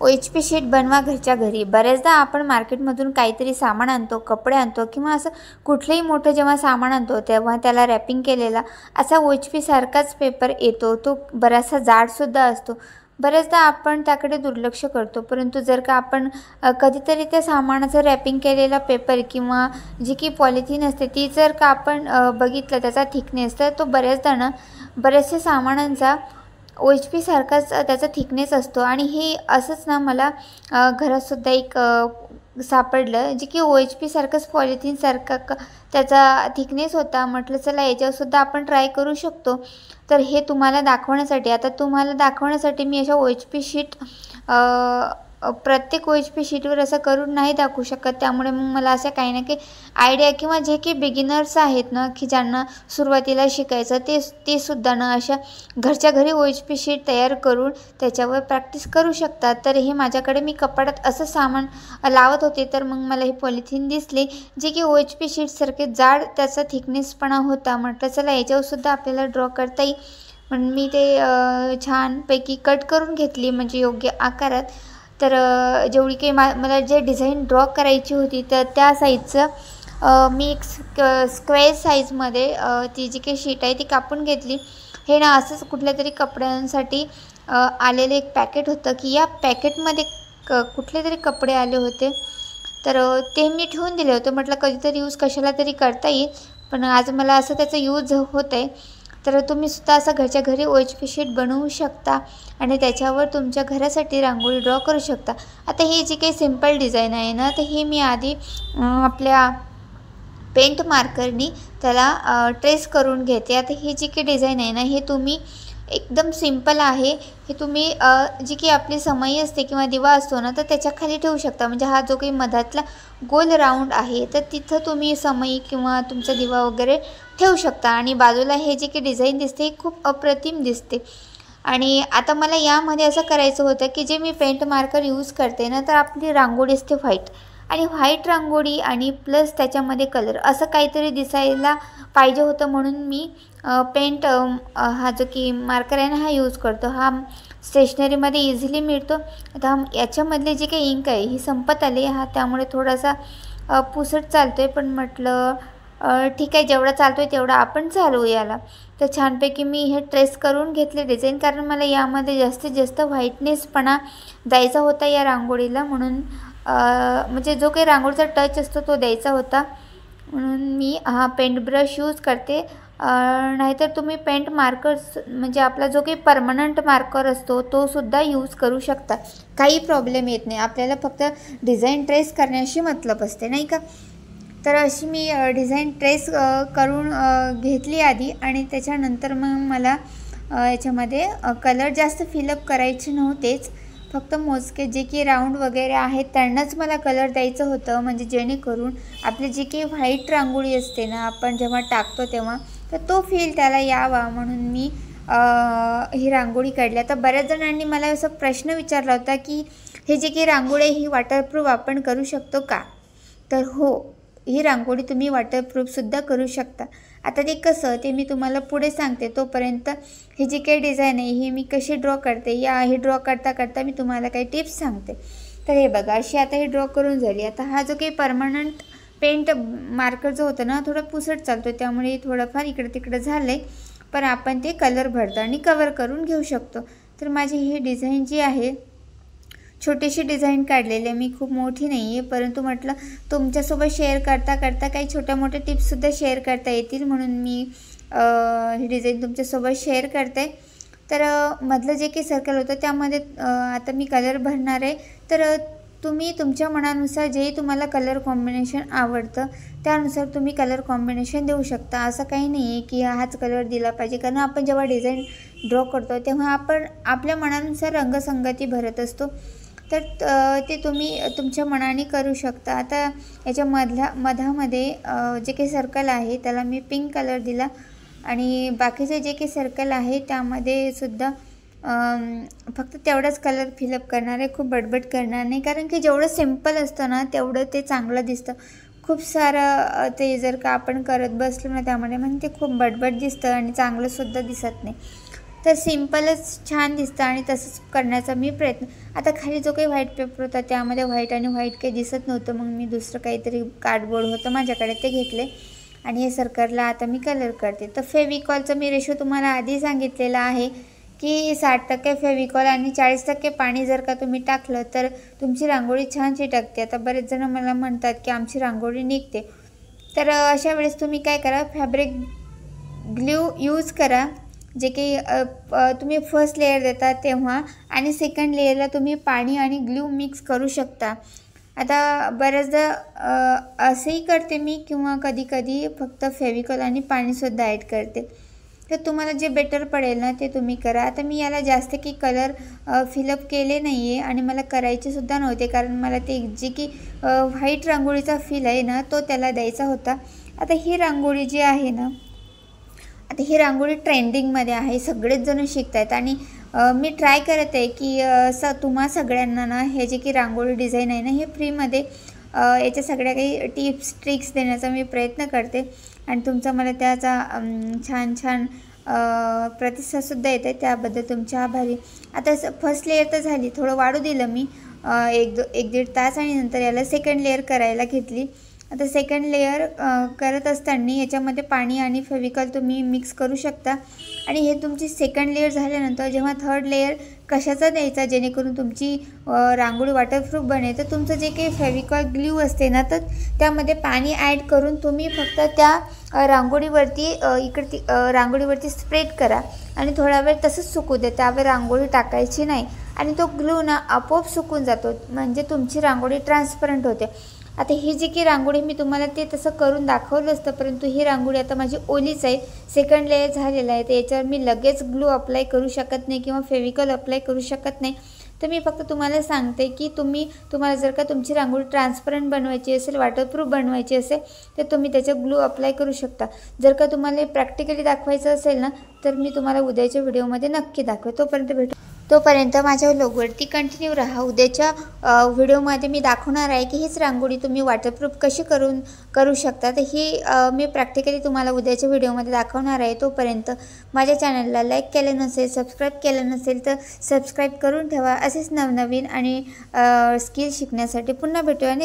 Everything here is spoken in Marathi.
OHP शीट बनवा घरच्या घरी। बऱ्याचदा आपण मार्केटमधून काहीतरी सामान आणतो, कपडे आणतो किंवा असं कुठलंही मोठं जेव्हा सामान आणतो तेव्हा त्याला रॅपिंग केलेला असा OHP सारखाच पेपर येतो। तो बराचसा जाडसुद्धा असतो। बऱ्याचदा आपण त्याकडे दुर्लक्ष करतो, परंतु जर का आपण कधीतरी त्या सामानाचं रॅपिंग केलेला पेपर किंवा जी की पॉलिथिन असते ती जर का आपण बघितलं त्याचा थिकनेस, तर तो बऱ्याचदा बऱ्याचशा सामानांचा OHP सारखाच त्याचा थिकनेस असतो। आणि हे असंच मला घरातसुद्धा एक सापडलं जे की OHP सारखंच पॉलिथिन सारखा त्याचा थिकनेस होता। म्हटलं चला याच्यावरसुद्धा आपण ट्राय करू शकतो। तर हे तुम्हाला दाखवण्यासाठी मी अशा OHP शीट प्रत्येक OHP शीटवर असं करून नाही दाखवू शकत। त्यामुळे मग मला असं काही ना काही आयडिया किंवा जे की बिगिनर्स आहेत की ज्यांना सुरुवातीला शिकायचं ते सुद्धा अशा घरच्या घरी OHP शीट तयार करून त्याच्यावर प्रॅक्टिस करू शकतात। तर हे माझ्याकडे मी कपाटात असं सामान लावत होते, तर मग मला हे पॉलिथिन दिसले जे की OHP शीटसारखे जाड त्याचा थिकनेसपणा होता। म्हटलं चला याच्यावरसुद्धा आपल्याला ड्रॉ करता येईल। पण मी ते छानपैकी कट करून घेतली म्हणजे योग्य आकारात। तर जेवढी काही मला जे डिझाईन ड्रॉ करायची होती तर त्या साईजचं मी एक स्क्वेअर साईजमध्ये ती जी काही शीट आहे ती कापून घेतली। हे असंच कुठल्यातरी कपड्यांसाठी आलेलं एक पॅकेट होतं की या पॅकेटमध्ये कुठले तरी कपडे आले होते, तर ते मी ठेवून दिले होते। म्हटलं कधीतरी यूज कशाला तरी करता येईल, पण आज मला असं त्याचा यूज होत आहे। तर तुम्हीसुद्धा असं घरच्या घरी OHP शीट बनवू शकता आणि त्याच्यावर तुमच्या घरासाठी रांगोळी ड्रॉ करू शकता। आता ही जी काही सिंपल डिझाईन आहे तर ही मी आधी आपल्या पेंट मार्करनी त्याला ट्रेस करून घेते। आता ही जी काही डिझाईन आहे हे तुम्ही एकदम सिंपल आहे। हे तुम्ही जी की आपली समई असते किंवा दिवा असतो तर त्याच्या खाली ठेवू शकता। म्हणजे हा जो काही मधातला गोल राऊंड आहे तर तिथं तुम्ही समई किंवा तुमचा दिवा वगैरे ठेवू शकता। आणि बाजूला हे जी काही डिझाईन दिसते ही खूप अप्रतिम दिसते। आणि आता मला यामध्ये असं करायचं होतं की जे मी पेंट मार्कर यूज करते तर आपली रांगोळी असते व्हाईट, आणि व्हाईट रांगोळी आणि प्लस त्याच्यामध्ये कलर असं काहीतरी दिसायला पाहिजे होतं, म्हणून मी पेंट हा जो की मार्कर आहे हा यूज करतो। हा स्टेशनरीमध्ये इझिली मिळतो। आता याच्यामधले जी काही इंक आहे ही संपत आली त्यामुळे थोडासा पुसट चालतोय, पण म्हटलं ठीक आहे जेवढा चालतोय तेवढा आपण चालवू याला। तर छानपैकी मी हे ट्रेस करून घेतले डिझाईन, कारण मला यामध्ये जास्तीत जास्त व्हाईटनेसपणा द्यायचा होता या रांगोळीला, म्हणून म्हणजे जो काही रांगोळीचा टच असतो तो द्यायचा होता, म्हणून मी हा पेंट ब्रश यूज करते। नाहीतर तुम्ही पेंट मार्कर्स म्हणजे आपला जो काही परमनंट मार्कर असतो तो सुद्धा यूज करू शकता, काही प्रॉब्लेम येत नाही। आपल्याला फक्त डिझाईन ट्रेस करण्याशी मतलब असते नाही का। तर अशी मी डिझाईन ट्रेस करून घेतली आधी, आणि त्याच्यानंतर मग मला याच्यामध्ये कलर जास्त फिलअप करायचे नव्हतेच, फक्त मोजके जे की राऊंड वगैरे आहेत त्यांनाच मला कलर द्यायचं होतं, म्हणजे जेणेकरून आपली जी काही व्हाईट रांगोळी असते आपण जेव्हा टाकतो तेव्हा तर तो फील त्याला यावा, म्हणून मी ही रांगोळी काढली। आता बऱ्याच जणांनी मला असा प्रश्न विचारला होता की हे जी काही रांगोळी ही वॉटरप्रूफ आपण करू शकतो का? तर हो, ही रांगोळी तुम्ही वॉटरप्रूफसुद्धा करू शकता। आता ते कसं ते मी तुम्हाला पुढे सांगते, तोपर्यंत ही जी काही डिझाईन आहे ही मी कशी ड्रॉ करते हे ड्रॉ करता करता मी तुम्हाला काही टिप्स सांगते। तर हे बघा अशी आता ही ड्रॉ करून झाली। आता हा जो काही परमनंट पेंट मार्कर जो होता थोडा पुसट चालतो, त्यामुळे थोडंफार इकडं तिकडं झालं आहे, पण आपण ते कलर भरतो आणि कवर करून घेऊ शकतो। तर माझी ही डिझाईन जी आहे छोटीशी डिझाईन काढलेली आहे, मी खूप मोठी नाही आहे, परंतु म्हटलं तुमच्यासोबत शेअर करता करता काही छोट्या मोठ्या टिप्ससुद्धा शेअर करता येतील, म्हणून मी ही डिझाईन तुमच्यासोबत शेअर करते। तर मधलं जे काही सर्कल होतं त्यामध्ये आता मी कलर भरणार आहे। तर तुम्ही तुमच्या मनानुसार जे तुम्हाला कलर कॉम्बिनेशन आवडतं त्यानुसार तुम्ही कलर कॉम्बिनेशन देऊ शकता। असं काही नाही आहे की हाच कलर दिला पाहिजे, कारण आपण जेव्हा डिझाईन ड्रॉ करतो तेव्हा आपण आपल्या मनानुसार रंगसंगती भरत असतो, तर ते तुम्ही तुमच्या मनाने करू शकता। आता याच्या मधामध्ये जे काही सर्कल आहे त्याला मी पिंक कलर दिला, आणि बाकीचे जे काही सर्कल आहे त्यामध्ये सुद्धा फक्त तेवढाच कलर फिलअप करणार आहे, खूप बडबड करणार नाही, कारण की जेवढं सिंपल असतं तेवढं ते चांगलं दिसतं। खूप सारं ते जर का आपण करत बसलो त्यामध्ये मग ते खूप बडबड दिसतं आणि चांगलंसुद्धा दिसत नाही। तर सिम्पलच छान दिसतं आणि तसंच करण्याचा मी प्रयत्न. आता खाली जो काही व्हाईट पेपर होता त्यामध्ये व्हाईट आणि व्हाईट काही दिसत नव्हतं, मग मी दुसरं काहीतरी कार्डबोर्ड होतं माझ्याकडे ते घेतले आणि हे सर्कलला आता मी कलर करते. तर फेविकॉलचा मी रेशो तुम्हाला आधी सांगितलेला आहे की 60% फेविकॉल आणि 40% पाणी जर का तुम्ही टाकलं तर तुमची रांगोळी छान चिटकते. आता बरेच जण मला म्हणतात की आमची रांगोळी निघते, तर अशा वेळेस तुम्ही काय करा, फॅब्रिक ग्लू यूज करा, जे की तुम्ही फर्स्ट लेयर देता तेव्हा, आणि सेकंड लेयरला तुम्ही पाणी आणि ग्लू मिक्स करू शकता. आता बऱ्याचदा असंही करते मी, किंवा कधी कधी फक्त फेविकॉल आणि पाणीसुद्धा ॲड करते. तर तुम्हाला जे बेटर पडेल ना ते तुम्ही करा. आता मी याला जास्त की कलर फिलअप केले नाही आहे आणि मला करायचेसुद्धा नव्हते, कारण मला ते जे की व्हाईट रांगोळीचा फील आहे ना तो त्याला द्यायचा होता. आता ही रांगोळी जी आहे ना, आता ही रांगोळी ट्रेंडिंगमध्ये आहे, सगळेच जण शिकत आहेत आणि मी ट्राय करत आहे की तुम्हा सगळ्यांना ना हे जे की रांगोळी डिझाईन आहे ना हे फ्रीमध्ये याच्या सगळ्या काही टिप्स ट्रिक्स देण्याचा मी प्रयत्न करते आणि तुमचा मला त्याचा छान छान प्रतिसादसुद्धा येत आहे, त्याबद्दल तुमचे आभारी. आता फर्स्ट लेयर तर झाली, थोडं वाढू दिलं मी 1-1.5 तास आणि नंतर याला सेकंड लेयर करायला घेतली. आता सेकंड लेयर करत असताना याच्यामध्ये पाणी आणि फेविकॉल तुम्ही मिक्स करू शकता आणि हे तुमची सेकंड लेयर झाल्यानंतर जेव्हा थर्ड लेयर कशाचा द्यायचा जेणेकरून तुमची रांगोळी वॉटरप्रूफ बनेल, तर तुमचं जे काही फेविकॉल ग्लू असते ना तर त्यामध्ये पाणी ॲड करून तुम्ही फक्त त्या रांगोळीवरती रांगोळीवरती स्प्रेड करा आणि थोडा वेळ तसंच सुकू दे, त्यावर रांगोळी टाकायची नाही आणि तो ग्लू ना आपोआप सुकून जातो, म्हणजे तुमची रांगोळी ट्रान्सपरंट होते. आता ही जी की रांगोळी मी तुम्हाला ते तसं करून दाखवलं असतं, परंतु ही रांगोळी आता माझी ओलीच आहे, सेकंड लेयर झालेला आहे, तर याच्यावर मी लगेच ग्लू अप्लाय करू शकत नाही किंवा फेविकॉल अप्लाय करू शकत नाही. तर मी फक्त तुम्हाला सांगते की तुम्हाला जर का तुमची रांगोळी ट्रान्सपरंट बनवायची असेल, वॉटरप्रूफ बनवायची असेल, तर तुम्ही त्याच्यावर ग्लू अप्लाय करू शकता. जर का तुम्हाला प्रॅक्टिकली दाखवायचं असेल ना तर मी तुम्हाला उद्याच्या व्हिडिओमध्ये नक्की दाखवेन. तोपर्यंत माझ्या व्लॉगवरती कंटिन्यू राहा. उद्याच्या व्हिडिओमध्ये मी दाखवणार आहे की हीच रांगोळी तुम्ही वॉटरप्रूफ कशी करू शकता, तर ही मी प्रॅक्टिकली तुम्हाला उद्याच्या व्हिडिओमध्ये दाखवणार आहे. तोपर्यंत माझ्या चॅनलला लाईक केलं नसेल, सबस्क्राईब केलं नसेल तर सबस्क्राईब करून ठेवा. असेच नवनवीन आणि स्किल शिकण्यासाठी पुन्हा भेटूया.